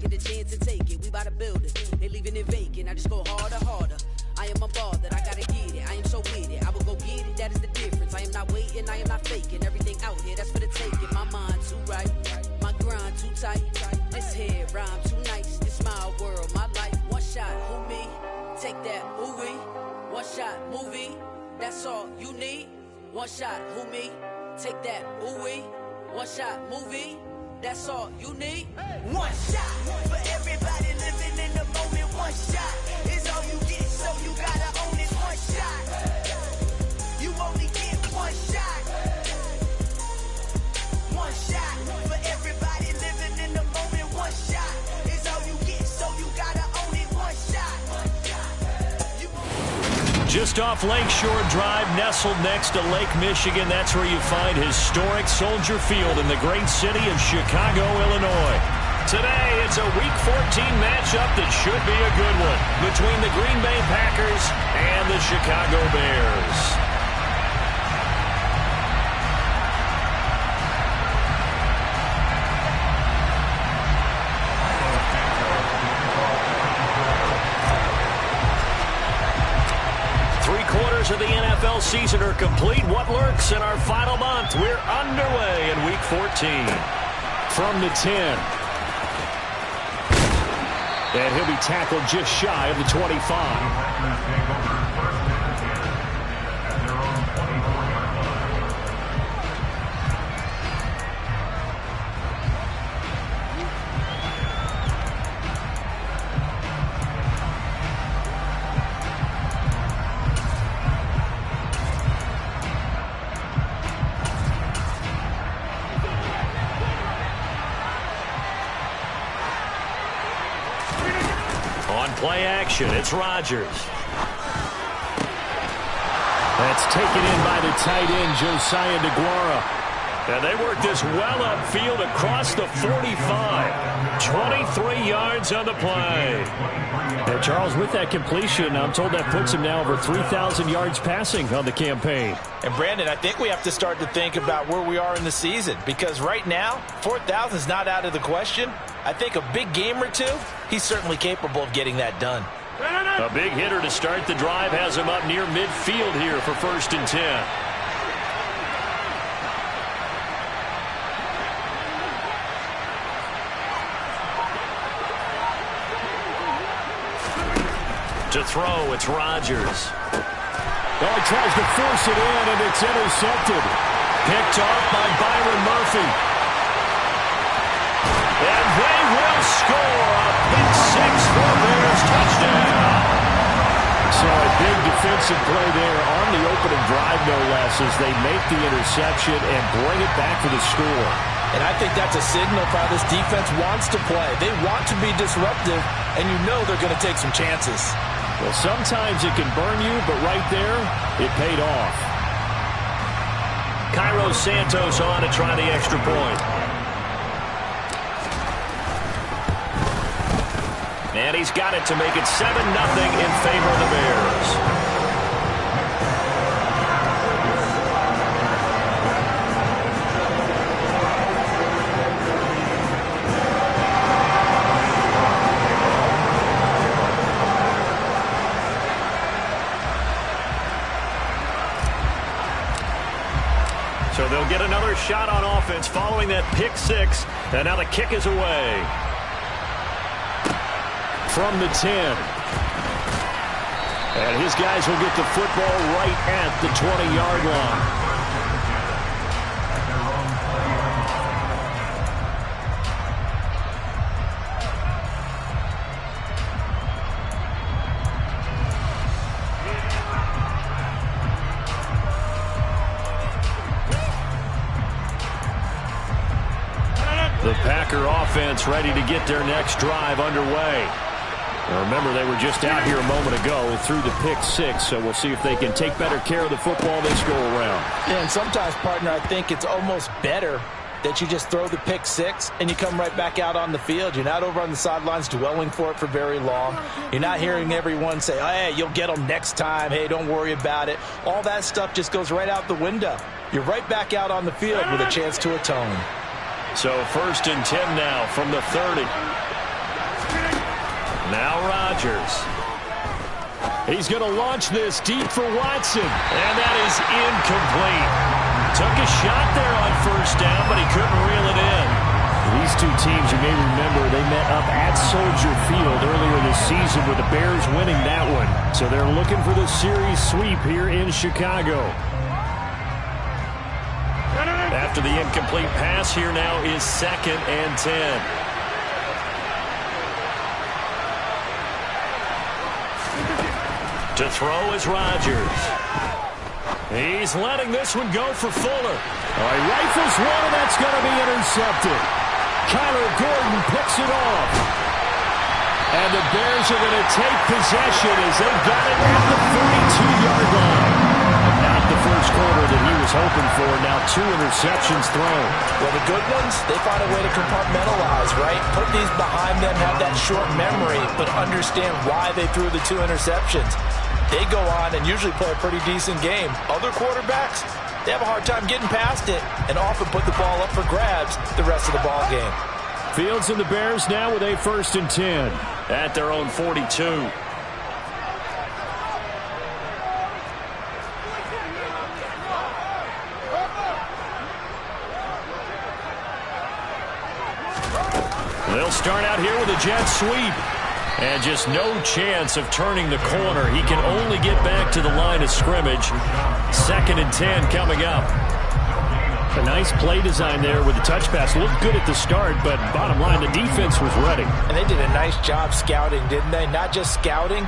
get a chance to take it. We bout to build it. They leaving it vacant. I just go harder, harder. I am unbothered, I gotta get it. I am so with it. I will go get it, that is the difference. I am not waiting, I am not faking. Everything out here, that's for the taking. My mind too right, my grind too tight. This here rhyme too nice. This my world, my life. One shot, who me? Take that, ooh-wee. One shot, movie. That's all you need. One shot, who me? Take that, ooh-wee. One shot, movie. That's all you need. One shot for everybody living in the moment. One shot is all you get, so you gotta own it. One shot. You only get one shot. One shot for everybody living in the moment. One shot is all you get, so you gotta own it. One shot. Just off Lakeshore Drive, nestled next to Lake Michigan. That's where you find historic Soldier Field in the great city of Chicago, Illinois. Today, it's a Week 14 matchup that should be a good one between the Green Bay Packers and the Chicago Bears. Of the NFL season are complete. What lurks in our final month? We're underway in Week 14. From the 10. And he'll be tackled just shy of the 25. Play action. It's Rodgers. That's taken in by the tight end, Josiah DeGuara. And they work this well upfield across the 45. 23 yards on the play. And Charles, with that completion, I'm told that puts him now over 3,000 yards passing on the campaign. And Brandon, I think we have to start to think about where we are in the season, because right now, 4,000 is not out of the question. I think a big game or two, he's certainly capable of getting that done. A big hitter to start the drive has him up near midfield here for 1st and 10. To throw, it's Rodgers. Oh, he tries to force it in, and it's intercepted. Picked off by Byron Murphy. And they will score a pick six for Bears touchdown. So a big defensive play there on the opening drive, no less, as they make the interception and bring it back for the score. And I think that's a signal for how this defense wants to play. They want to be disruptive, and you know they're going to take some chances. Well, sometimes it can burn you, but right there, it paid off. Cairo Santos on to try the extra point. And he's got it to make it 7-0 in favor of the Bears. So they'll get another shot on offense following that pick six. And now the kick is away. From the 10. And his guys will get the football right at the 20-yard line. The Packer offense ready to get their next drive underway. Now remember, they were just out here a moment ago through the pick six, so we'll see if they can take better care of the football this go around. Yeah, and sometimes, partner, I think it's almost better that you just throw the pick six and you come right back out on the field. You're not over on the sidelines dwelling for it for very long. You're not hearing everyone say, oh, hey, you'll get them next time. Hey, don't worry about it. All that stuff just goes right out the window. You're right back out on the field with a chance to atone. So 1st and 10 now from the 30. Now Rodgers. He's going to launch this deep for Watson. And that is incomplete. Took a shot there on first down, but he couldn't reel it in. These two teams, you may remember, they met up at Soldier Field earlier this season with the Bears winning that one. So they're looking for the series sweep here in Chicago. After the incomplete pass, here now is 2nd and 10. To throw is Rodgers. He's letting this one go for Fuller. He rifles one, and that's going to be intercepted. Kyler Gordon picks it off. And the Bears are going to take possession as they've got it at the 42-yard line. And not the first quarter that he was hoping for. Now 2 interceptions thrown. Well, the good ones, they find a way to compartmentalize, right? Put these behind them, have that short memory, but understand why they threw the 2 interceptions. They go on and usually play a pretty decent game. Other quarterbacks, they have a hard time getting past it and often put the ball up for grabs the rest of the ball game. Fields and the Bears now with a 1st and 10. At their own 42. They'll start out here with a jet sweep. And just no chance of turning the corner. He can only get back to the line of scrimmage. 2nd and 10 coming up. A nice play design there with the touch pass. Looked good at the start, but bottom line, the defense was ready. And they did a nice job scouting, didn't they? Not just scouting,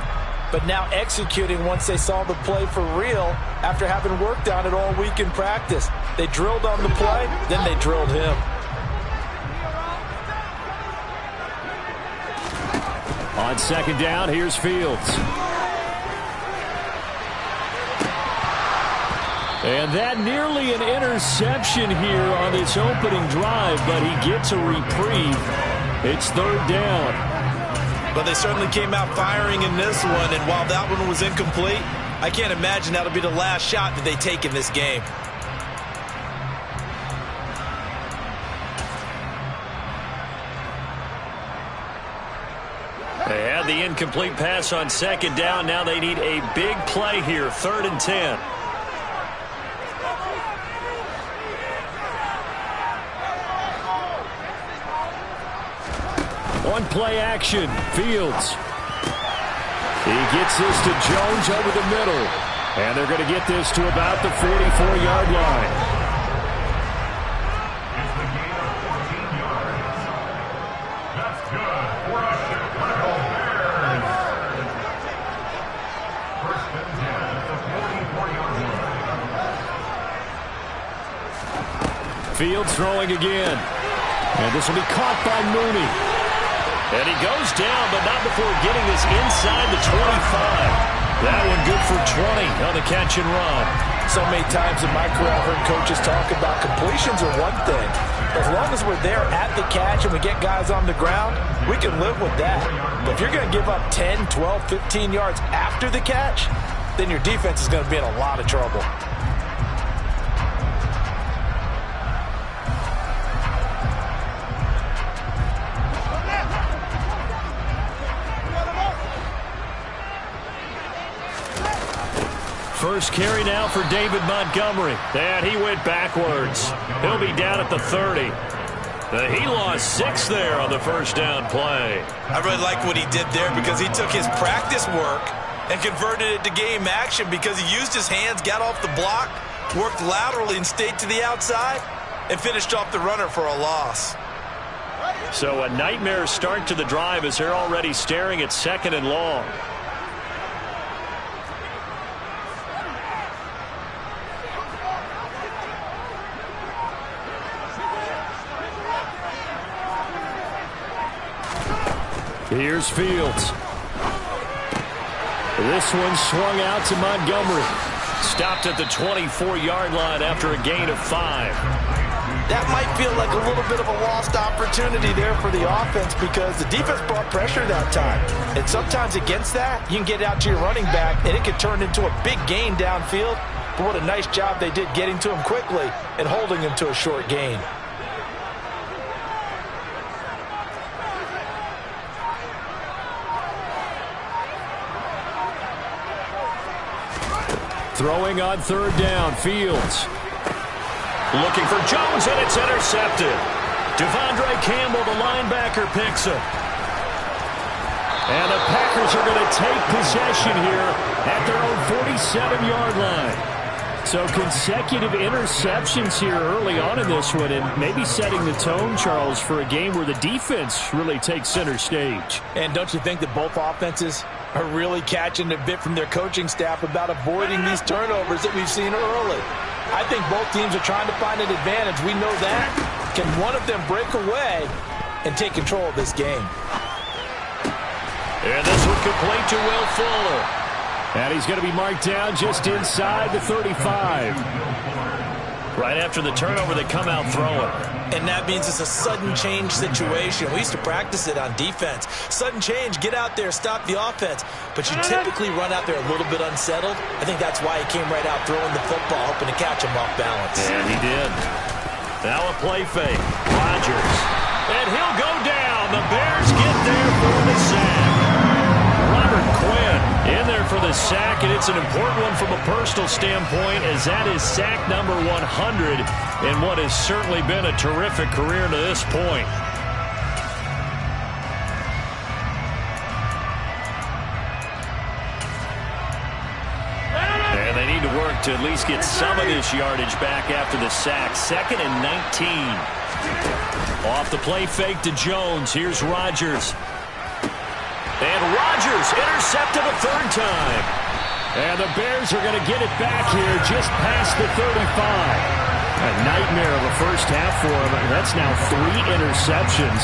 but now executing once they saw the play for real after having worked on it all week in practice. They drilled on the play, then they drilled him. On 2nd down, here's Fields. And that nearly an interception here on this opening drive, but he gets a reprieve. It's 3rd down. But they certainly came out firing in this one, and while that one was incomplete, I can't imagine that'll be the last shot that they take in this game. They had the incomplete pass on 2nd down. Now they need a big play here, 3rd and 10. On play action, Fields. He gets this to Jones over the middle. And they're going to get this to about the 44-yard line. Fields throwing again. And this will be caught by Mooney. And he goes down, but not before getting this inside the 25. That one good for 20 on the catch and run. So many times in my career, I've heard coaches talk about completions are one thing. As long as we're there at the catch and we get guys on the ground, we can live with that. But if you're going to give up 10, 12, 15 yards after the catch, then your defense is going to be in a lot of trouble. First carry now for David Montgomery. And he went backwards. He'll be down at the 30. He lost 6 there on the first down play. I really like what he did there because he took his practice work and converted it to game action because he used his hands, got off the block, worked laterally and stayed to the outside, and finished off the runner for a loss. So a nightmare start to the drive as they're already staring at 2nd and long. Here's Fields. This one swung out to Montgomery. Stopped at the 24-yard line after a gain of 5. That might feel like a little bit of a lost opportunity there for the offense because the defense brought pressure that time. And sometimes against that, you can get out to your running back, and it could turn into a big gain downfield. But what a nice job they did getting to him quickly and holding him to a short gain. Throwing on third down, Fields. Looking for Jones, and it's intercepted. Devondre Campbell, the linebacker, picks him. And the Packers are going to take possession here at their own 47-yard line. So consecutive interceptions here early on in this one, and maybe setting the tone, Charles, for a game where the defense really takes center stage. And don't you think that both offenses are really catching a bit from their coaching staff about avoiding these turnovers that we've seen early? I think both teams are trying to find an advantage. We know that. Can one of them break away and take control of this game? And this one complete to Will Fuller. And he's going to be marked down just inside the 35. Right after the turnover, they come out throwing. And that means it's a sudden change situation. We used to practice it on defense. Sudden change, get out there, stop the offense. But you typically run out there a little bit unsettled. I think that's why he came right out throwing the football, hoping to catch him off balance. And he did. Now a play fake. Rodgers. And he'll go down. The Bears get there for the sack. Robert Quinn in there for the sack, and it's an important one from a personal standpoint, as that is sack number 100 in what has certainly been a terrific career to this point. And they need to work to at least get some of this yardage back after the sack. 2nd and 19. Off the play fake to Jones. Here's Rodgers. And Rodgers intercepted a third time. And the Bears are going to get it back here just past the 35. A nightmare of a first half for him. That's now 3 interceptions.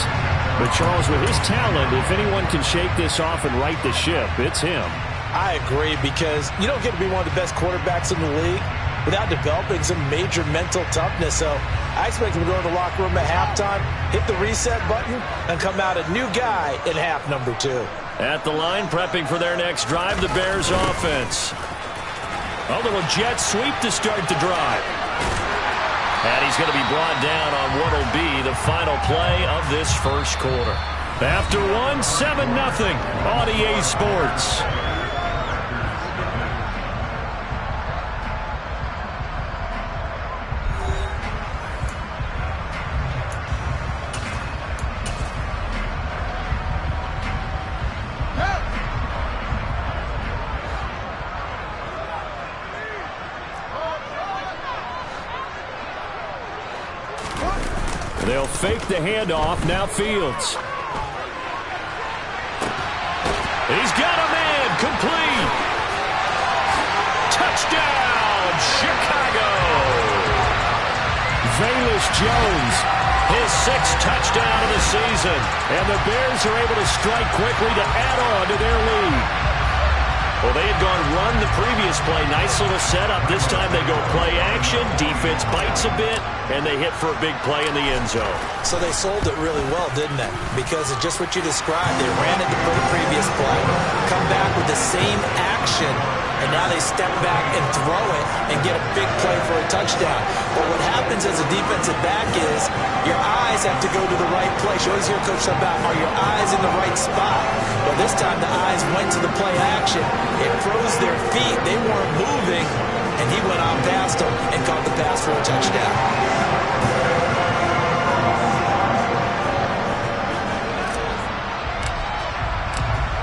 But Charles, with his talent, if anyone can shake this off and right the ship, it's him. I agree, because you don't get to be one of the best quarterbacks in the league without developing some major mental toughness. So I expect him to go to the locker room at halftime, hit the reset button, and come out a new guy in half number 2. At the line, prepping for their next drive, the Bears offense. A little jet sweep to start the drive. And he's going to be brought down on what will be the final play of this first quarter. After one, 7-0 on EA Sports. They'll fake the handoff. Now Fields. He's got a man. Complete. Touchdown, Chicago. Velus Jones. His 6th touchdown of the season. And the Bears are able to strike quickly to add on to their lead. Well, they had gone run the previous play. Nice little setup. This time they go play action. Defense bites a bit, and they hit for a big play in the end zone. So they sold it really well, didn't they? Because of just what you described. They ran it for the previous play, come back with the same action, and now they step back and throw it and get a big play for a touchdown. But what happens as a defensive back is your eyes have to go to the right place. You always hear Coach talk about, are your eyes in the right spot? Well, this time the eyes went to the play action. It froze their feet. They weren't moving, and he went on past them and caught the pass for a touchdown.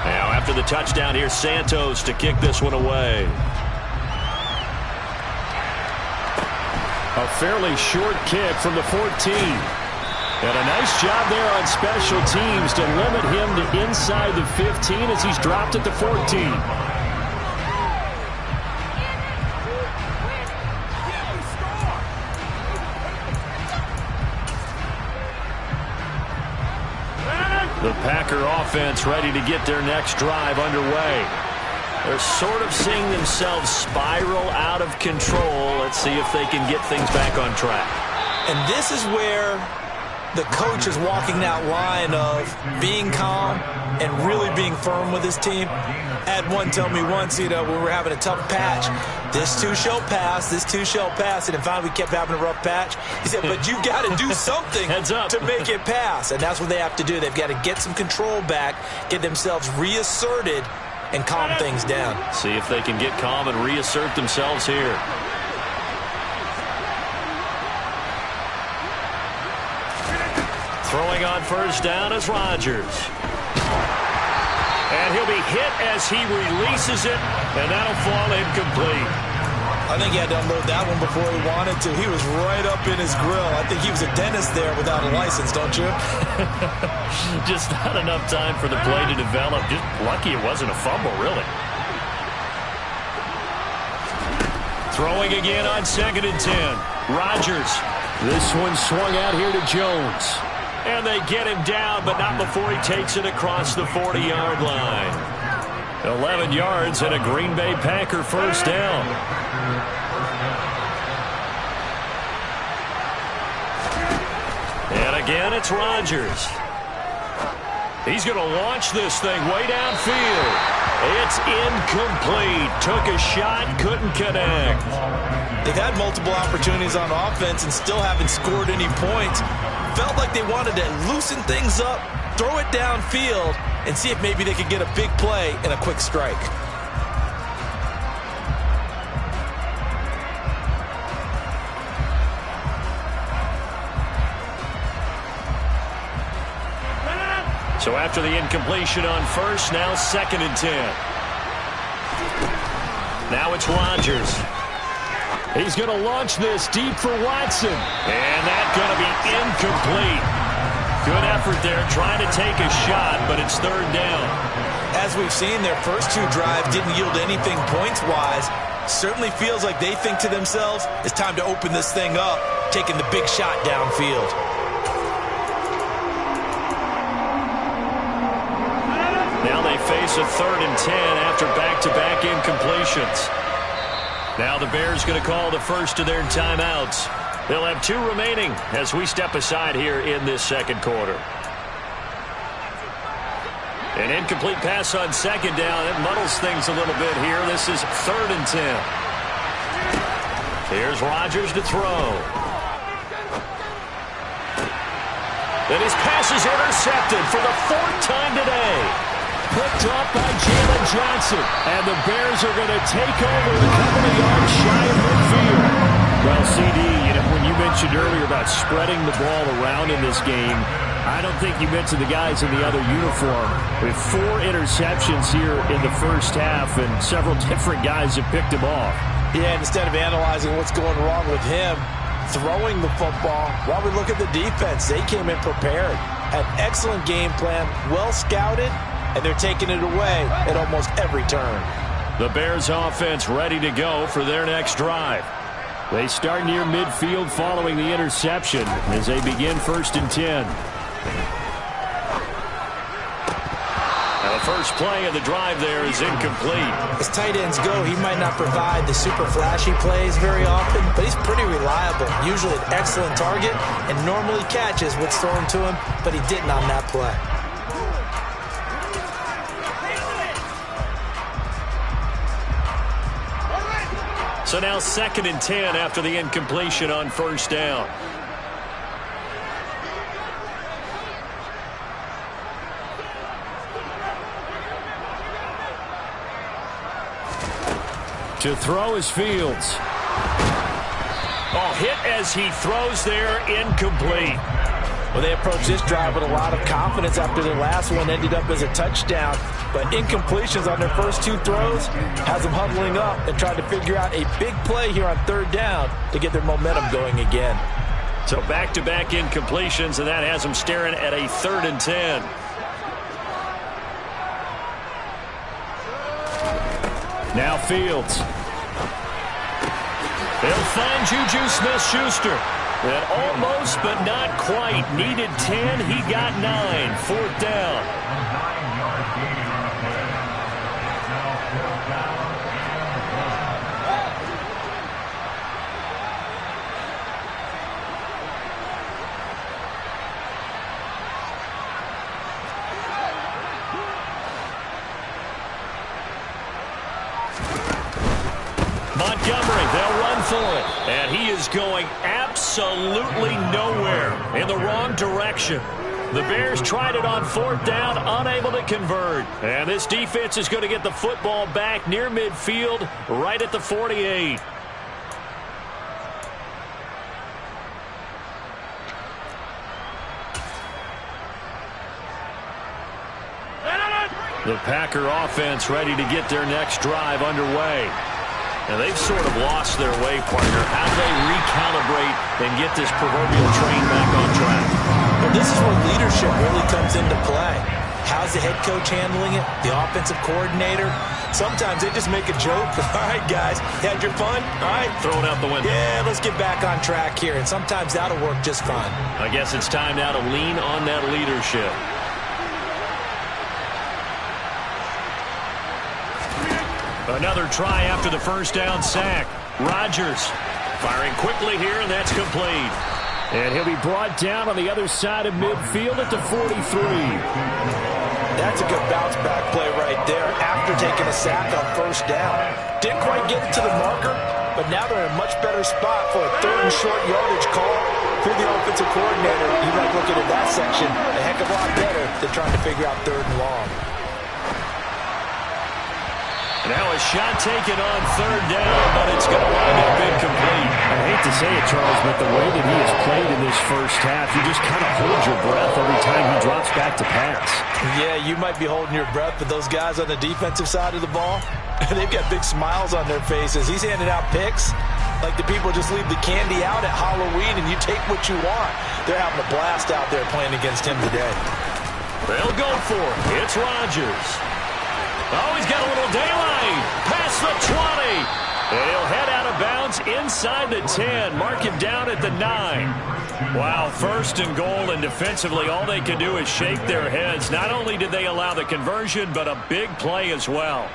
Now, after the touchdown, here's Santos to kick this one away. A fairly short kick from the 14. And a nice job there on special teams to limit him to inside the 15 as he's dropped at the 14. The Packer offense ready to get their next drive underway. They're sort of seeing themselves spiral out of control. Let's see if they can get things back on track. And this is where the coach is walking that line of being calm and really being firm with his team. I had one tell me once, when we were having a tough patch, this too shall pass, this too shall pass. And then finally we kept having a rough patch. He said, but you got to do something to make it pass. And that's what they have to do. They've got to get some control back, get themselves reasserted, and calm things down. See if they can get calm and reassert themselves here. Throwing on first down is Rodgers. And he'll be hit as he releases it, and that'll fall incomplete. I think he had to unload that one before he wanted to. He was right up in his grill. I think he was a dentist there without a license, don't you? Just not enough time for the play to develop. Just lucky it wasn't a fumble, really. Throwing again on 2nd and 10. Rodgers. This one swung out here to Jones. And they get him down, but not before he takes it across the 40-yard line. 11 yards and a Green Bay Packer first down. And again, it's Rodgers. He's going to launch this thing way downfield. It's incomplete. Took a shot, couldn't connect. They've had multiple opportunities on offense and still haven't scored any points. Felt like they wanted to loosen things up, throw it downfield, and see if maybe they could get a big play and a quick strike. So after the incompletion on first, now 2nd and 10. Now it's Rodgers. He's going to launch this deep for Watson. And that's going to be incomplete. Good effort there trying to take a shot, but it's 3rd down. As we've seen, their first 2 drives didn't yield anything points-wise. Certainly feels like they think to themselves, it's time to open this thing up, taking the big shot downfield. Now they face a 3rd and 10 after back-to-back incompletions. Now the Bears going to call the first of their timeouts. They'll have 2 remaining as we step aside here in this 2nd quarter. An incomplete pass on 2nd down. It muddles things a little bit here. This is 3rd and 10. Here's Rodgers to throw. And his pass is intercepted for the 4th time today. Picked up by Jalen Johnson. And the Bears are going to take over a couple of yards shy of midfield. Well, CD, when you mentioned earlier about spreading the ball around in this game, I don't think you mentioned the guys in the other uniform. With 4 interceptions here in the first half, and several different guys have picked him off. Yeah, instead of analyzing what's going wrong with him, throwing the football, while we look at the defense, they came in prepared. An excellent game plan, well scouted, and they're taking it away at almost every turn. The Bears offense ready to go for their next drive. They start near midfield following the interception as they begin 1st and 10. Now the first play of the drive there is incomplete. As tight ends go, he might not provide the super flashy plays very often, but he's pretty reliable. Usually an excellent target and normally catches what's thrown to him, but he didn't on that play. So now 2nd and 10 after the incompletion on first down. To throw is Fields. Oh, hit as he throws there, incomplete. Well, they approached this drive with a lot of confidence after their last one ended up as a touchdown. But incompletions on their first 2 throws has them huddling up and trying to figure out a big play here on 3rd down to get their momentum going again. So back-to-back incompletions, and that has them staring at a 3rd and 10. Now Fields. They'll find Juju Smith-Schuster. That almost but not quite. Needed 10. He got 9. 4th down. Montgomery, they'll run for it. And he is going absolutely nowhere, in the wrong direction. The Bears tried it on 4th down, unable to convert. And this defense is going to get the football back near midfield, right at the 48. The Packer offense ready to get their next drive underway. And they've sort of lost their way, partner. How do they recalibrate and get this proverbial train back on track? Well, this is where leadership really comes into play. How's the head coach handling it? The offensive coordinator? Sometimes they just make a joke. All right, guys, you had your fun? All right. Throw it out the window. Yeah, let's get back on track here. And sometimes that'll work just fine. I guess it's time now to lean on that leadership. Another try after the first down sack. Rodgers firing quickly here, and that's complete. And he'll be brought down on the other side of midfield at the 43. That's a good bounce-back play right there after taking a sack on first down. Didn't quite get it to the marker, but now they're in a much better spot for a 3rd and short yardage call. For the offensive coordinator, you like looking at that section a heck of a lot better than trying to figure out 3rd and long. Now a shot taken on 3rd down, but it's going to wind up incomplete. I hate to say it, Charles, but the way that he has played in this first half, you just kind of hold your breath every time he drops back to pass. Yeah, you might be holding your breath, but those guys on the defensive side of the ball, they've got big smiles on their faces. He's handing out picks like the people just leave the candy out at Halloween and you take what you want. They're having a blast out there playing against him today. They'll go for it. It's Rodgers. Oh, he's got a little daylight. Past the 20. And he'll head out of bounds inside the 10. Mark him down at the 9. Wow, 1st and goal, and defensively all they can do is shake their heads. Not only did they allow the conversion, but a big play as well.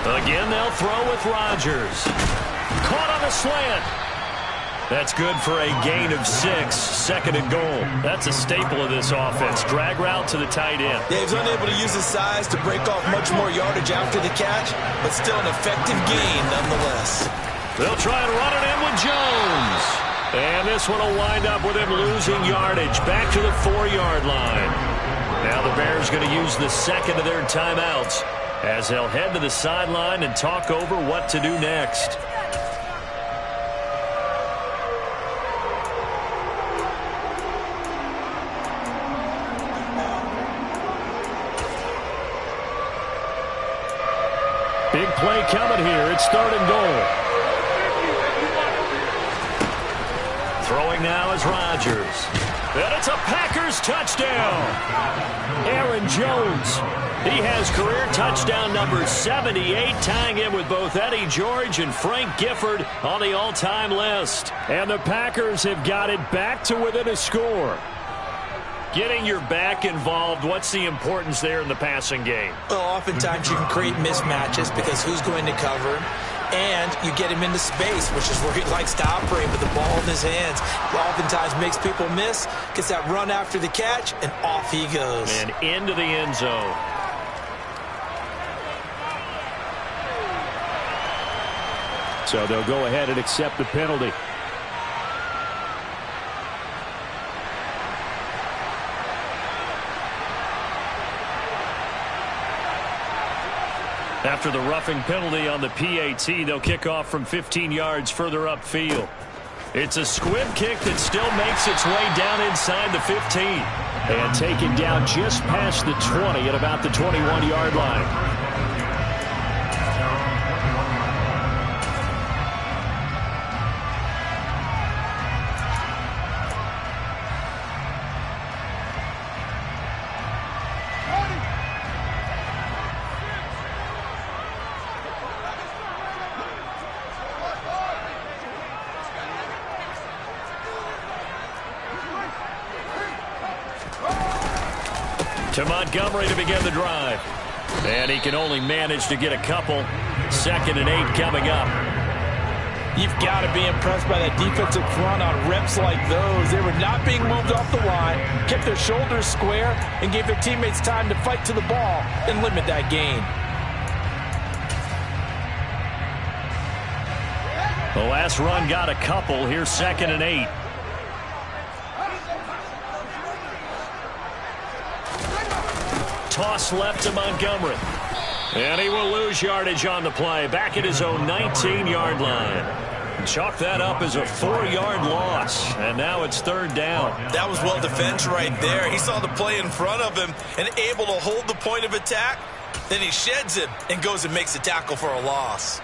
Again, they'll throw with Rodgers. Caught on the slant. That's good for a gain of 6. 2nd and goal. That's a staple of this offense. Drag route to the tight end. Yeah, he's unable to use his size to break off much more yardage after the catch, but still an effective gain nonetheless. They'll try and run it in with Jones. And this one will wind up with him losing yardage. Back to the 4-yard line. Now the Bears going to use the 2nd of their timeouts as they'll head to the sideline and talk over what to do next. Big play coming here. It's 3rd and goal. Throwing now is Rodgers. And it's a Packers touchdown. Aaron Jones. He has career touchdown number 78, tying him with both Eddie George and Frank Gifford on the all-time list. And the Packers have got it back to within a score. Getting your back involved, what's the importance there in the passing game? Well, oftentimes you can create mismatches because who's going to cover him? And you get him into space, which is where he likes to operate with the ball in his hands. Oftentimes makes people miss, gets that run after the catch, and off he goes. And into the end zone. So they'll go ahead and accept the penalty. After the roughing penalty on the PAT, they'll kick off from 15 yards further upfield. It's a squib kick that still makes its way down inside the 15. And taken down just past the 20 at about the 21-yard line. To Montgomery to begin the drive. And he can only manage to get a couple. 2nd and 8 coming up. You've got to be impressed by that defensive front on reps like those. They were not being moved off the line, kept their shoulders square, and gave their teammates time to fight to the ball and limit that gain. The last run got a couple. Here's 2nd and 8. Toss left to Montgomery. And he will lose yardage on the play. Back at his own 19-yard line. Chalk that up as a 4-yard loss. And now it's 3rd down. That was well defended right there. He saw the play in front of him and able to hold the point of attack. Then he sheds it and goes and makes a tackle for a loss.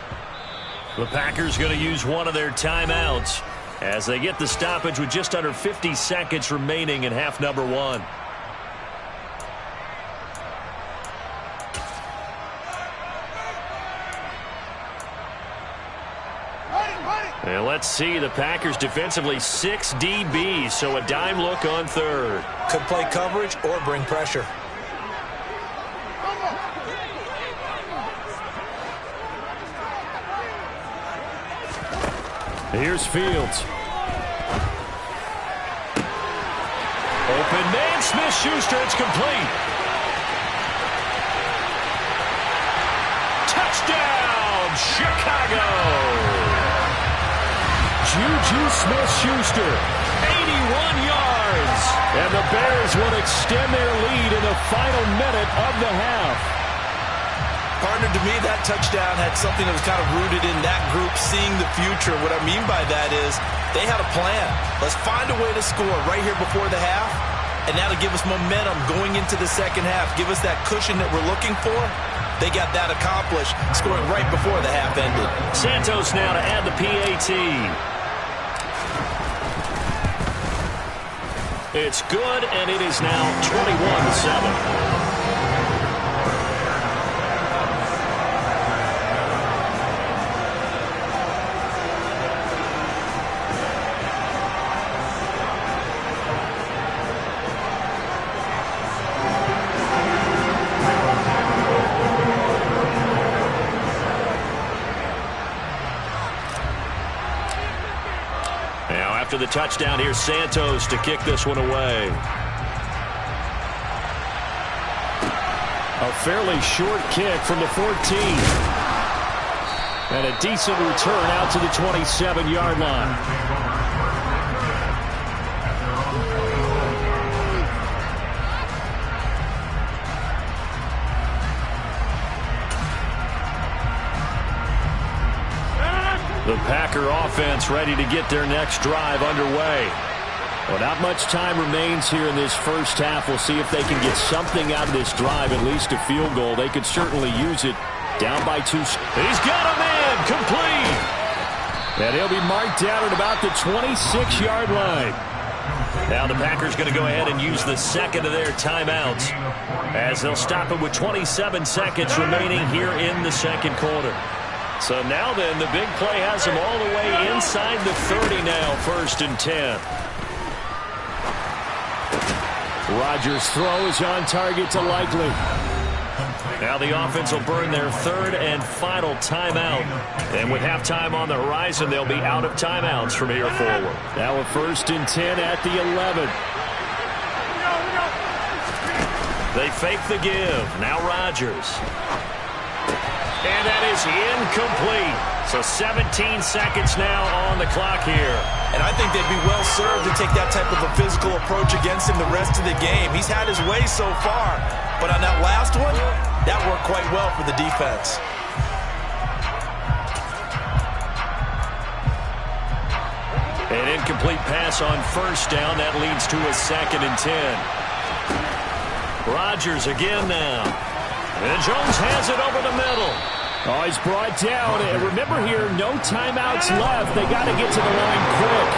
The Packers going to use one of their timeouts as they get the stoppage with just under 50 seconds remaining in half number 1. And let's see, the Packers defensively 6 DBs, so a dime look on 3rd. Could play coverage or bring pressure. Here's Fields. Open man, Smith-Schuster, it's complete. Touchdown, Chicago! Juju Smith-Schuster, 81 yards. and the Bears will extend their lead in the final minute of the half. Partner, to me, that touchdown had something that was kind of rooted in that group seeing the future. What I mean by that is they had a plan. Let's find a way to score right here before the half, and that'll give us momentum going into the second half. Give us that cushion that we're looking for. They got that accomplished, scoring right before the half ended. Santos now to add the PAT. It's good, and it is now 21-7. After the touchdown, here's Santos to kick this one away. A fairly short kick from the 14. And a decent return out to the 27-yard line. The Packer offense ready to get their next drive underway. Well, not much time remains here in this first half. We'll see if they can get something out of this drive, at least a field goal. They could certainly use it. Down by 2. He's got a man complete. And he'll be marked down at about the 26-yard line. Now the Packers going to go ahead and use the second of their timeouts as they'll stop it with 27 seconds remaining here in the second quarter. So now then, the big play has them all the way inside the 30 now, 1st and 10. Rodgers' throw is on target to Likely. Now the offense will burn their 3rd and final timeout. And with halftime on the horizon, they'll be out of timeouts from here forward. Now a 1st and 10 at the 11. They fake the give. Now Rodgers. And that is incomplete. So 17 seconds now on the clock here. And I think they'd be well served to take that type of a physical approach against him the rest of the game. He's had his way so far. But on that last one, that worked quite well for the defense. An incomplete pass on 1st down. That leads to a 2nd and 10. Rodgers again now. And Jones has it over the middle. Oh, he's brought down. And remember here, no timeouts left. They got to get to the line quick.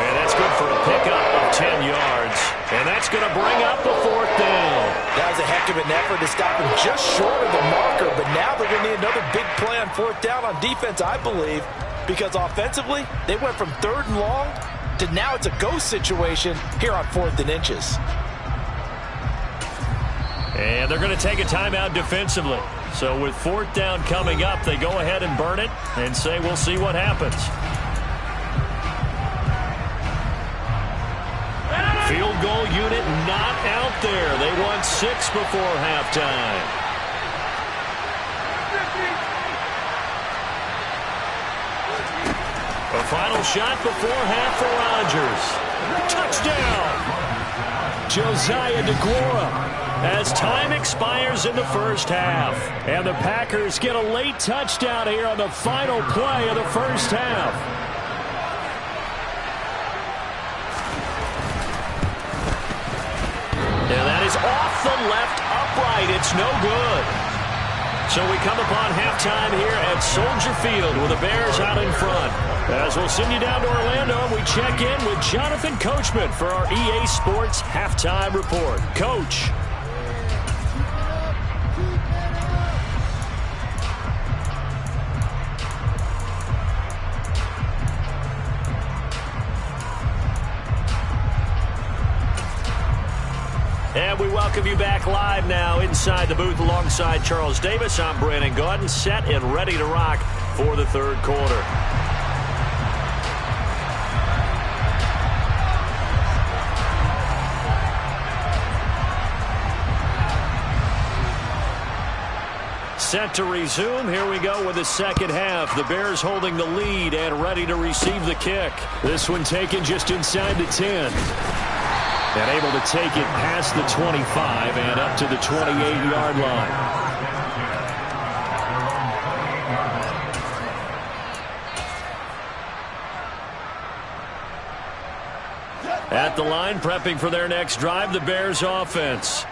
And that's good for a pickup of 10 yards. And that's going to bring up the 4th down. That was a heck of an effort to stop him just short of the marker. But now they're going to need another big play on 4th down on defense, I believe. Because offensively, they went from 3rd and long to now it's a go situation here on 4th and inches. And they're going to take a timeout defensively. So with 4th down coming up, they go ahead and burn it and say we'll see what happens. Field goal unit not out there. They won 6 before halftime. A final shot before half for Rodgers. Touchdown! Josiah DeGuara as time expires in the first half. And the Packers get a late touchdown here on the final play of the first half. And that is off the left upright. It's no good. So we come upon halftime here at Soldier Field with the Bears out in front. As we'll send you down to Orlando, we check in with Jonathan Coachman for our EA Sports Halftime Report. Coach. And we welcome you back live now inside the booth alongside Charles Davis. I'm Brandon Gaudin, set and ready to rock for the third quarter. Set to resume. Here we go with the second half. The Bears holding the lead and ready to receive the kick. This one taken just inside the 10. And able to take it past the 25 and up to the 28-yard line. At the line, prepping for their next drive, the Bears offense.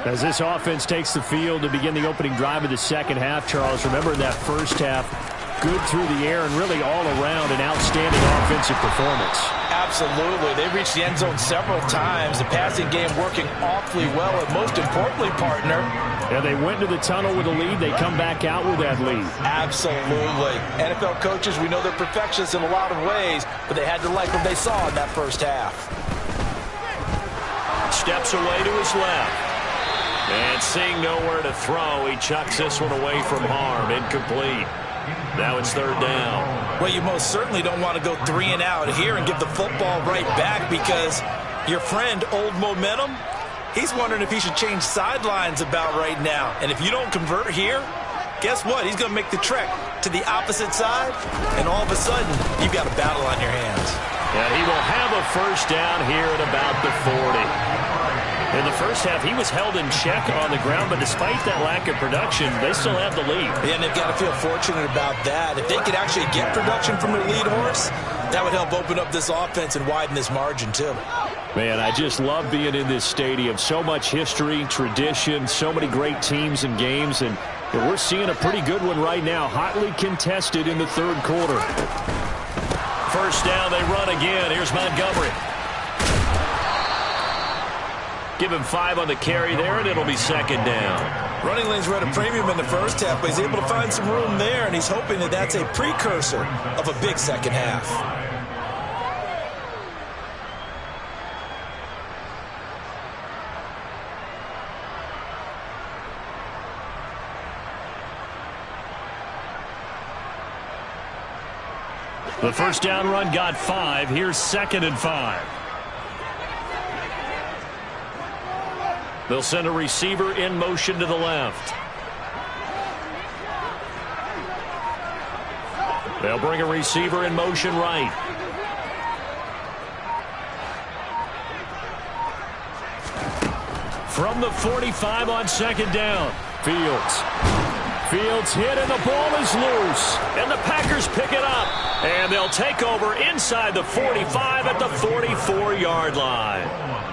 As this offense takes the field to begin the opening drive of the second half, Charles, remember in that first half, good through the air and really all around an outstanding offensive performance. Absolutely. They reached the end zone several times. The passing game working awfully well, and most importantly, partner. Yeah, they went to the tunnel with a lead. They come back out with that lead. Absolutely. NFL coaches, we know they're perfectionists in a lot of ways, but they had to like what they saw in that first half. Steps away to his left. And seeing nowhere to throw, he chucks this one away from harm. Incomplete. Now it's third down. Well, you most certainly don't want to go 3 and out here and give the football right back because your friend, Old Momentum, he's wondering if he should change sidelines about right now. And if you don't convert here, guess what? He's going to make the trek to the opposite side, and all of a sudden, you've got a battle on your hands. And he will have a first down here at about the 40. In the first half, he was held in check on the ground, but despite that lack of production, they still have the lead. Yeah, and they've got to feel fortunate about that. If they could actually get production from their lead horse, that would help open up this offense and widen this margin, too. Man, I just love being in this stadium. So much history, tradition, so many great teams and games, and we're seeing a pretty good one right now, hotly contested in the third quarter. First down, they run again. Here's Montgomery. Give him 5 on the carry there, and it'll be second down. Running lanes were at a premium in the first half, but he's able to find some room there, and he's hoping that that's a precursor of a big second half. The first down run got 5. Here's 2nd and 5. They'll send a receiver in motion to the left. They'll bring a receiver in motion right. From the 45 on second down. Fields hit and the ball is loose. And the Packers pick it up. And they'll take over inside the 45 at the 44-yard line.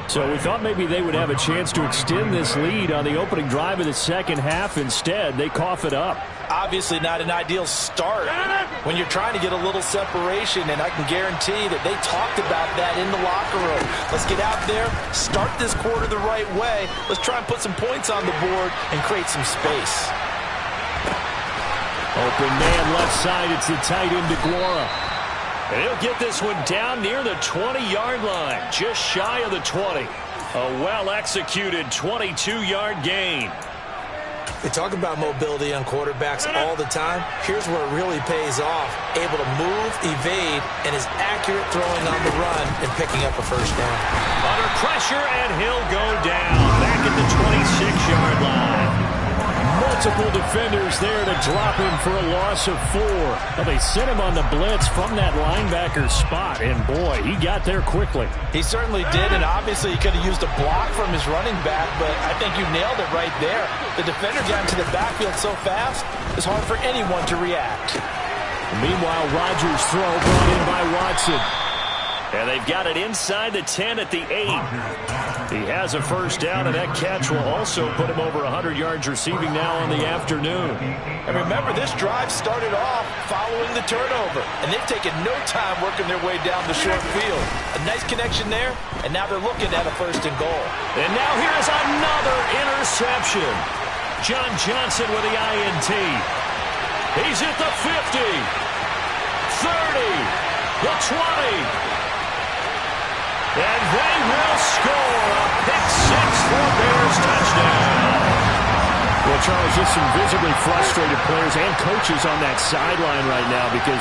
So we thought maybe they would have a chance to extend this lead on the opening drive of the second half. Instead, they cough it up. Obviously not an ideal start when you're trying to get a little separation, and I can guarantee that they talked about that in the locker room. Let's get out there, start this quarter the right way. Let's try and put some points on the board and create some space. Open man left side. It's the tight end DeGuara. And he'll get this one down near the 20-yard line, just shy of the 20. A well-executed 22-yard gain. They talk about mobility on quarterbacks all the time. Here's where it really pays off. Able to move, evade, and is accurate throwing on the run and picking up a first down. Under pressure, and he'll go down. Back at the 26-yard line. Multiple defenders there to drop him for a loss of 4. Well, they sent him on the blitz from that linebacker spot, and boy, he got there quickly. He certainly did, and obviously he could have used a block from his running back, but I think you nailed it right there. The defender got into the backfield so fast, it's hard for anyone to react. Meanwhile, Rodgers' throw brought in by Watson. And they've got it inside the 10 at the 8. He has a first down, and that catch will also put him over 100 yards receiving now on the afternoon. And remember, this drive started off following the turnover, and they've taken no time working their way down the short field. A nice connection there, and now they're looking at a first and goal. And now here's another interception. John Johnson with the INT. He's at the 50, 30, the 20. And they will score a pick-6 for Bears touchdown. Well, Charles, just some visibly frustrated players and coaches on that sideline right now because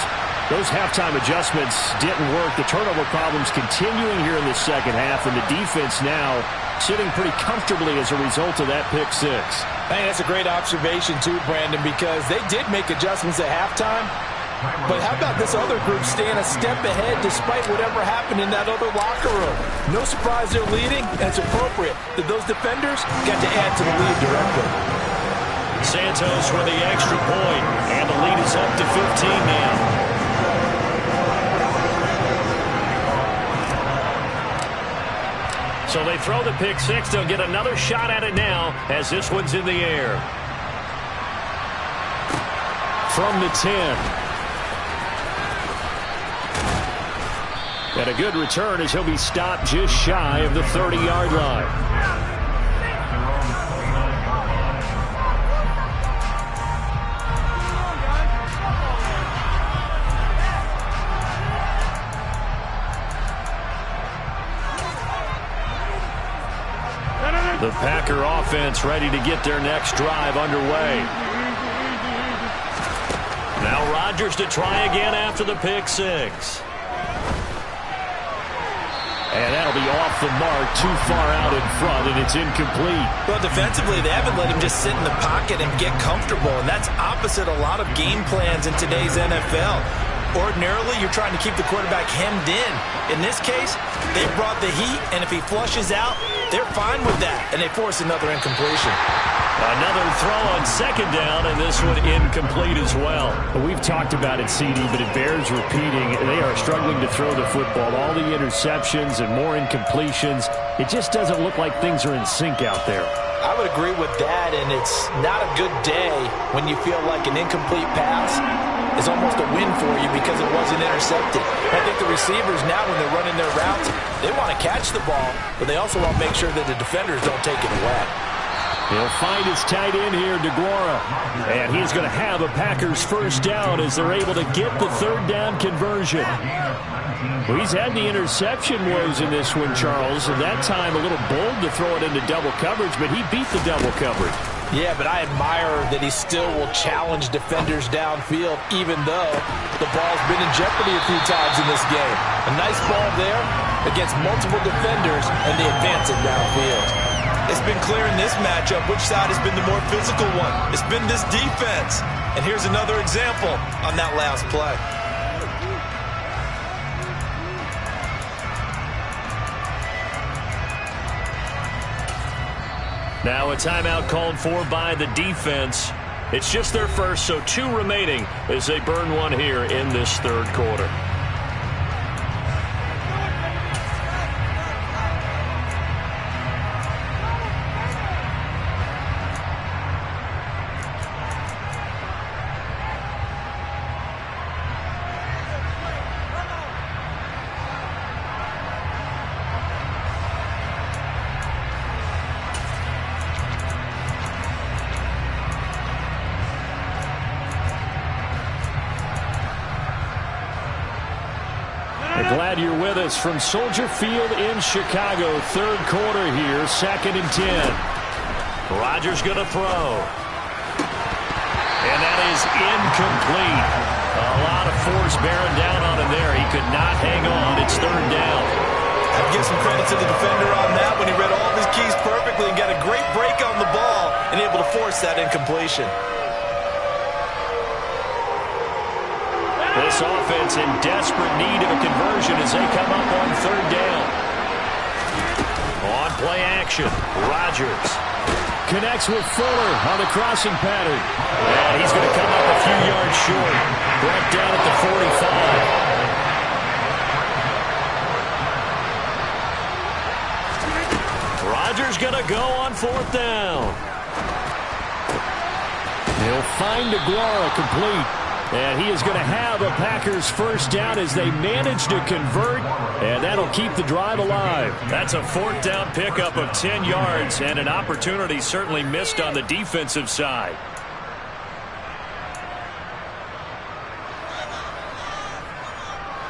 those halftime adjustments didn't work. The turnover problems continuing here in the second half, and the defense now sitting pretty comfortably as a result of that pick-6. I think that's a great observation, too, Brandon, because they did make adjustments at halftime. But how about this other group staying a step ahead despite whatever happened in that other locker room? No surprise they're leading, and it's appropriate that those defenders got to add to the lead directly. Santos with the extra point, and the lead is up to 15 now. So they throw the pick-6. They'll get another shot at it now as this one's in the air. From the 10. And a good return as he'll be stopped just shy of the 30-yard line. The Packer offense ready to get their next drive underway. Now Rodgers to try again after the pick-6. And that'll be off the mark, too far out in front, and it's incomplete. Well, defensively, they haven't let him just sit in the pocket and get comfortable, and that's opposite a lot of game plans in today's NFL. Ordinarily, you're trying to keep the quarterback hemmed in. In this case, they brought the heat, and if he flushes out, they're fine with that, and they force another incompletion. Another throw on second down, and this one incomplete as well. We've talked about it, CD, but it bears repeating. They are struggling to throw the football. All the interceptions and more incompletions. It just doesn't look like things are in sync out there. I would agree with that, and it's not a good day when you feel like an incomplete pass is almost a win for you because it wasn't intercepted. I think the receivers now, when they're running their routes, they want to catch the ball, but they also want to make sure that the defenders don't take it away. He'll find his tight end here, DeGuara. And he's going to have a Packers first down as they're able to get the third down conversion. Well, he's had the interception woes in this one, Charles, and that time a little bold to throw it into double coverage, but he beat the double coverage. Yeah, but I admire that he still will challenge defenders downfield, even though the ball's been in jeopardy a few times in this game. A nice ball there against multiple defenders, and they advance it downfield. It's been clear in this matchup which side has been the more physical one. It's been this defense. And here's another example on that last play. Now a timeout called for by the defense. It's just their first, so 2 remaining as they burn one here in this third quarter. Glad you're with us from Soldier Field in Chicago. Third quarter here, 2nd and 10. Rodgers going to throw. And that is incomplete. A lot of force bearing down on him there. He could not hang on. It's 3rd down. I'd give some credit to the defender on that when he read all of his keys perfectly and got a great break on the ball and able to force that incompletion. This offense in desperate need of a conversion as they come up on 3rd down. On play action, Rodgers connects with Fuller on the crossing pattern. And he's going to come up a few yards short. Brought down at the 45. Rodgers going to go on 4th down. He'll find Aguara complete. And he is going to have a Packers first down as they manage to convert, and that'll keep the drive alive. That's a 4th down pickup of 10 yards and an opportunity certainly missed on the defensive side.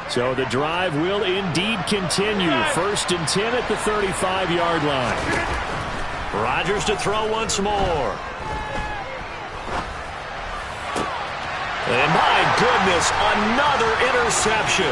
So the drive will indeed continue. 1st and 10 at the 35-yard line. Rodgers to throw once more. And my goodness, another interception.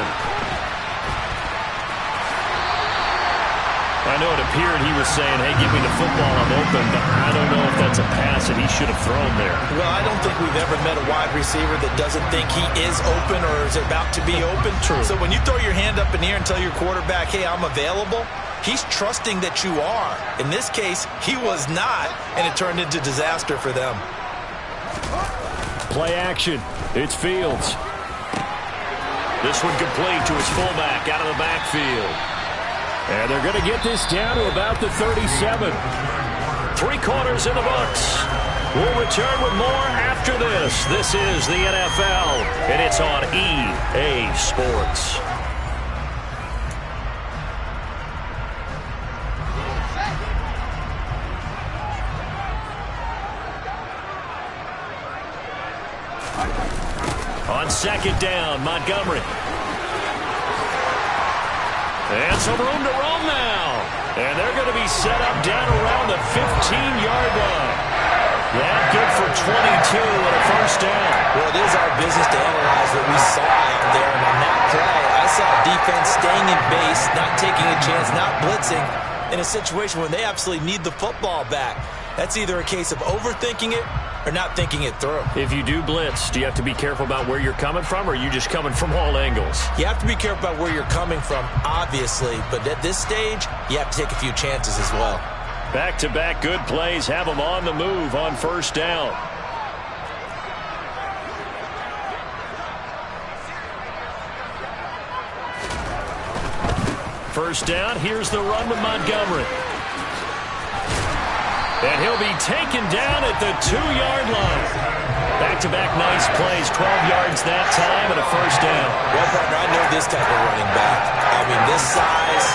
I know it appeared he was saying, hey, give me the football, I'm open, but I don't know if that's a pass that he should have thrown there. Well, I don't think we've ever met a wide receiver that doesn't think he is open or is about to be open. True. So when you throw your hand up in the air and tell your quarterback, hey, I'm available, he's trusting that you are. In this case, he was not, and it turned into disaster for them. Play action. It's Fields. This one complete to his fullback out of the backfield. And they're going to get this down to about the 37. 3 quarters in the books. We'll return with more after this. This is the NFL, and it's on EA Sports. On 2nd down, Montgomery. And some room to roam now. And they're going to be set up down around the 15-yard line. That good for 22 and a first down. Well, it is our business to analyze what we saw out there. And on that play, I saw defense staying in base, not taking a chance, not blitzing, in a situation where they absolutely need the football back. That's either a case of overthinking it or not thinking it through. If you do blitz, do you have to be careful about where you're coming from, or are you just coming from all angles? You have to be careful about where you're coming from, obviously, but at this stage, you have to take a few chances as well. Back-to-back good plays have them on the move on 1st down. First down, here's the run to Montgomery. And he'll be taken down at the 2-yard line. Back-to-back nice plays, 12 yards that time and a first down. Well, partner, I know this type of running back. I mean, this size,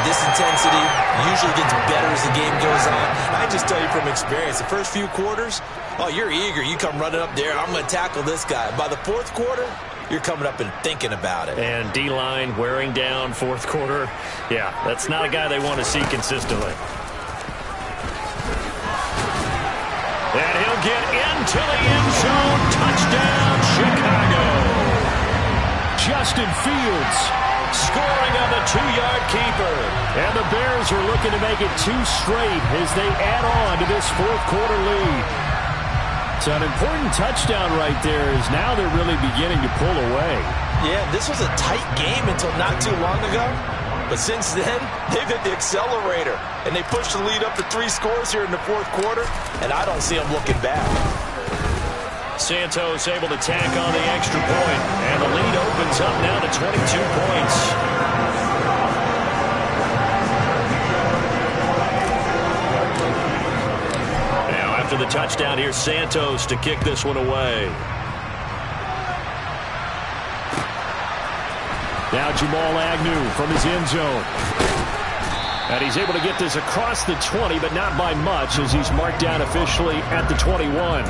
this intensity usually gets better as the game goes on. I just tell you from experience, the first few quarters, oh, you're eager. You come running up there, I'm going to tackle this guy. By the 4th quarter, you're coming up and thinking about it. And D-line wearing down 4th quarter. Yeah, that's not a guy they want to see consistently. And he'll get into the end zone. Touchdown, Chicago. Justin Fields scoring on the 2-yard keeper. And the Bears are looking to make it 2 straight as they add on to this 4th quarter lead. So an important touchdown right there is now they're really beginning to pull away. Yeah, this was a tight game until not too long ago. But since then, they've hit the accelerator. And they pushed the lead up to 3 scores here in the 4th quarter. And I don't see them looking back. Santos able to tack on the extra point. And the lead opens up now to 22 points. Now after the touchdown, here's Santos to kick this one away. Now Jamal Agnew from his end zone. And he's able to get this across the 20, but not by much as he's marked down officially at the 21.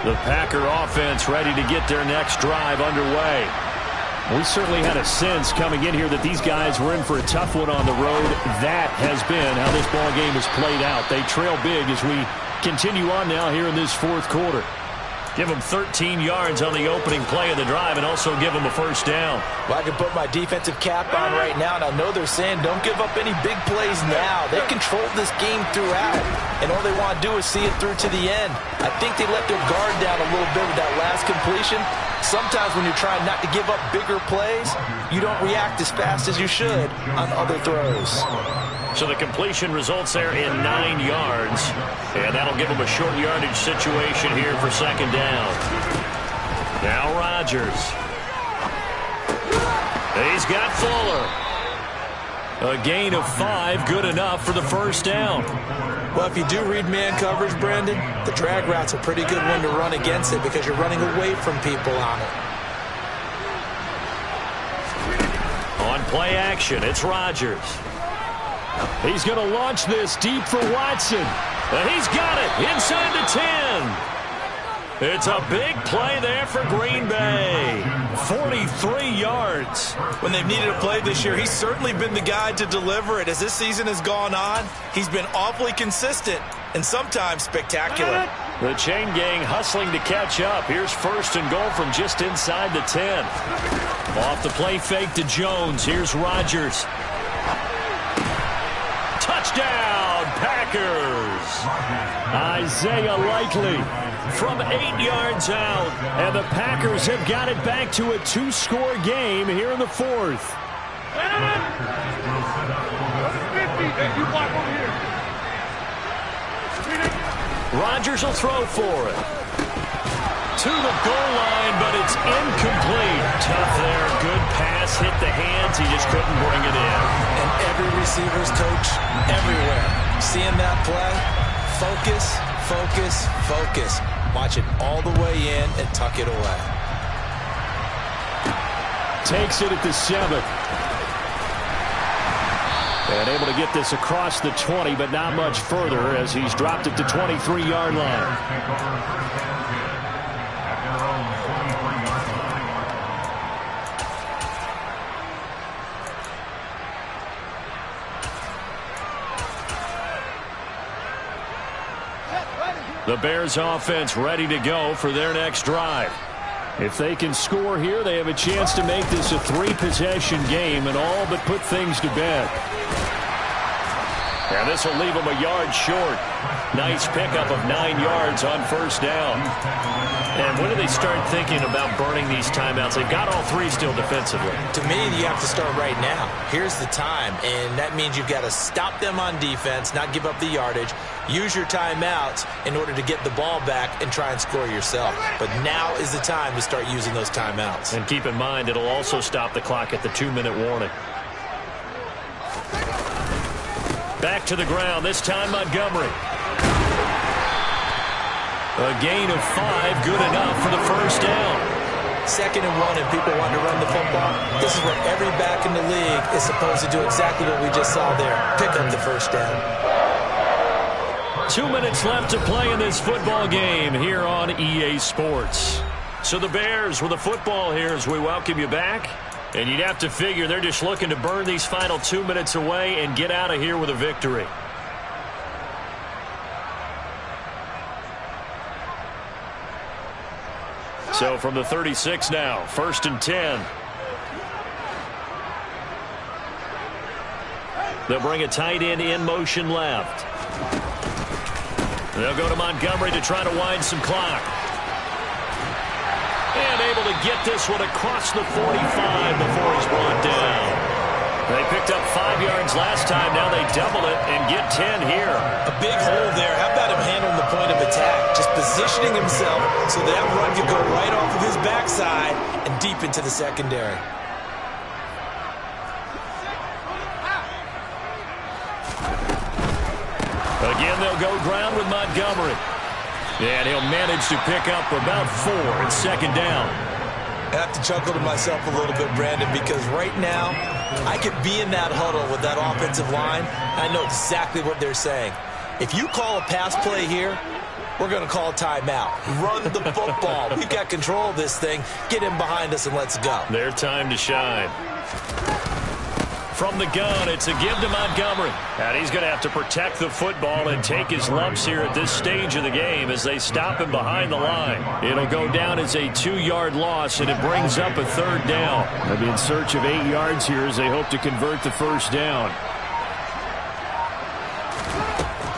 The Packer offense ready to get their next drive underway. We certainly had a sense coming in here that these guys were in for a tough one on the road. That has been how this ball game has played out. They trail big as we continue on now here in this fourth quarter. Give them 13 yards on the opening play of the drive and also give them a first down. Well, I can put my defensive cap on right now, and I know they're saying don't give up any big plays now. They controlled this game throughout, and all they want to do is see it through to the end. I think they let their guard down a little bit with that last completion. Sometimes when you're trying not to give up bigger plays, you don't react as fast as you should on other throws. So the completion results there in 9 yards. And that'll give them a short yardage situation here for second down. Now Rodgers. He's got Fuller. A gain of 5, good enough for the first down. Well, if you do read man coverage, Brendan, the drag route's a pretty good one to run against it because you're running away from people on it. On play action, it's Rodgers. He's going to launch this deep for Watson. And he's got it inside the 10. It's a big play there for Green Bay. 43 yards. When they've needed a play this year, he's certainly been the guy to deliver it. As this season has gone on, he's been awfully consistent and sometimes spectacular. The chain gang hustling to catch up. Here's first and goal from just inside the 10. Off the play fake to Jones. Here's Rodgers. Touchdown, Packers. Isaiah Likely from 8 yards out. And the Packers have got it back to a 2-score game here in the fourth. Rodgers will throw for it. To the goal line, but it's incomplete. Tough there. Good pass. Hit the hands. He just couldn't bring it in. And every receiver's coach everywhere. Seeing that play, focus, focus, focus. Watch it all the way in and tuck it away. Takes it at the 7. And able to get this across the 20, but not much further as he's dropped it to 23-yard line. The Bears offense ready to go for their next drive. If they can score here, they have a chance to make this a 3-possession game and all but put things to bed. And this will leave them a yard short. Nice pickup of 9 yards on first down. And when do they start thinking about burning these timeouts? They've got all 3 still defensively. To me, you have to start right now. Here's the time, and that means you've got to stop them on defense, not give up the yardage, use your timeouts in order to get the ball back and try and score yourself. But now is the time to start using those timeouts. And keep in mind, it'll also stop the clock at the 2-minute warning. Back to the ground, this time Montgomery. A gain of 5, good enough for the first down. 2nd and 1 and people want to run the football. This is what every back in the league is supposed to do, exactly what we just saw there. Pick up the first down. 2 minutes left to play in this football game here on EA Sports. So the Bears with the football here as we welcome you back. And you'd have to figure they're just looking to burn these final 2 minutes away and get out of here with a victory. So from the 36 now, 1st and 10. They'll bring a tight end in motion left. They'll go to Montgomery to try to wind some clock. And able to get this one across the 45 before he's brought down. They picked up 5 yards last time. Now they double it and get 10 here. A big hole there. How about him handling the point of attack? Just positioning himself so that run could go right off of his backside and deep into the secondary. Again, they'll go ground with Montgomery. And he'll manage to pick up about 4 in second down. I have to chuckle to myself a little bit, Brandon, because right now I could be in that huddle with that offensive line. I know exactly what they're saying. If you call a pass play here, we're going to call a timeout. Run the football. We've got control of this thing. Get him behind us and let's go. Their time to shine. From the gun, it's a give to Montgomery. And he's going to have to protect the football and take his lumps here at this stage of the game as they stop him behind the line. It'll go down as a 2-yard loss, and it brings up a 3rd down. They'll be in search of 8 yards here as they hope to convert the 1st down.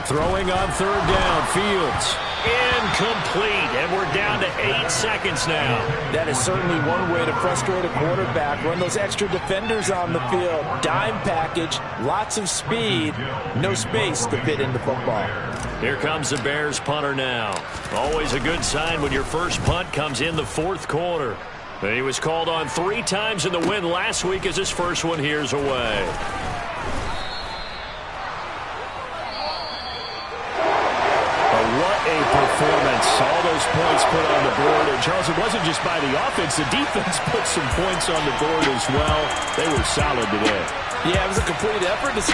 Throwing on 3rd down, Fields. Incomplete, and we're down to 8 seconds now. That is certainly one way to frustrate a quarterback. Run those extra defenders on the field. Dime package, lots of speed, no space to fit into football. Here comes the Bears punter now. Always a good sign when your first punt comes in the 4th quarter. And he was called on 3 times in the win last week as his first one here's away. What a performance. All those points put on the board. And, Charles, it wasn't just by the offense. The defense put some points on the board as well. They were solid today. Yeah, it was a complete effort to secure